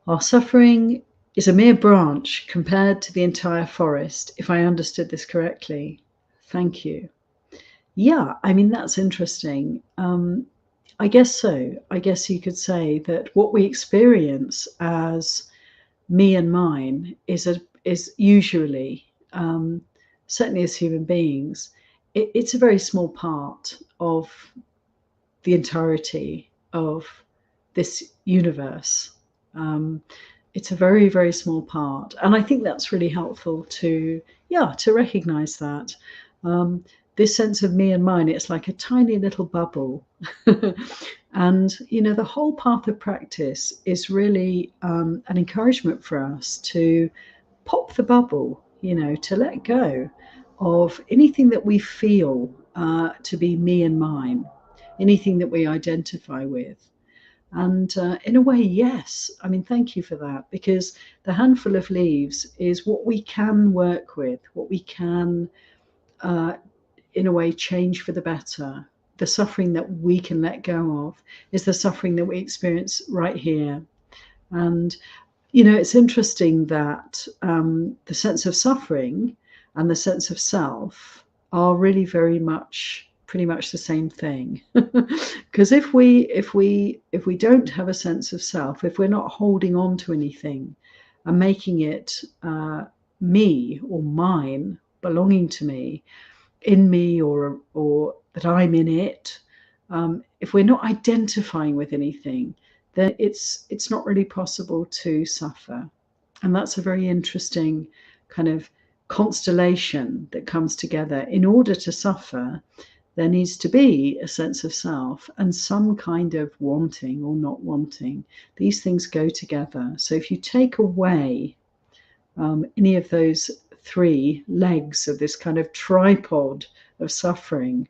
Our suffering is a mere branch compared to the entire forest, if I understood this correctly. Thank you. Yeah, I mean, that's interesting. I guess so. I guess you could say that what we experience as me and mine is usually, certainly as human beings, it's a very small part of the entirety of this universe. Um, it's a very, very small part. And I think that's really helpful to, yeah, to recognize that. Um, this sense of me and mine, it's like a tiny little bubble. And, you know, the whole path of practice is really an encouragement for us to pop the bubble, you know, to let go of anything that we feel to be me and mine, anything that we identify with. And in a way, yes. I mean, thank you for that, because the handful of leaves is what we can work with, what we can, uh, in a way, change for the better. The suffering that we can let go of is the suffering that we experience right here. And, you know, it's interesting that the sense of suffering and the sense of self are really very much pretty much the same thing. Because if we don't have a sense of self, if we're not holding on to anything and making it me or mine, belonging to me, in me, or that I'm in it, if we're not identifying with anything, then it's not really possible to suffer. And that's a very interesting kind of constellation that comes together. In order to suffer, there needs to be a sense of self and some kind of wanting or not wanting. These things go together. So if you take away any of those three legs of this kind of tripod of suffering,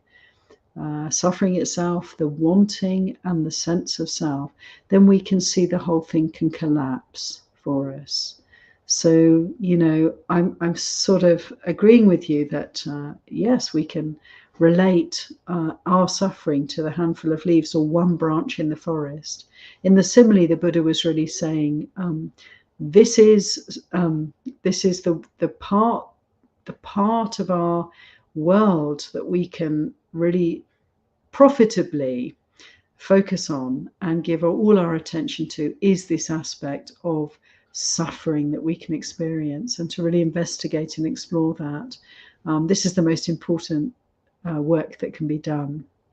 suffering itself, the wanting, and the sense of self, then we can see the whole thing can collapse for us. So, you know, I'm sort of agreeing with you that yes, we can relate our suffering to the handful of leaves or one branch in the forest. In the simile, the Buddha was really saying, this is the part of our world that we can really profitably focus on and give all our attention to is this aspect of suffering that we can experience, and to really investigate and explore that. This is the most important work that can be done.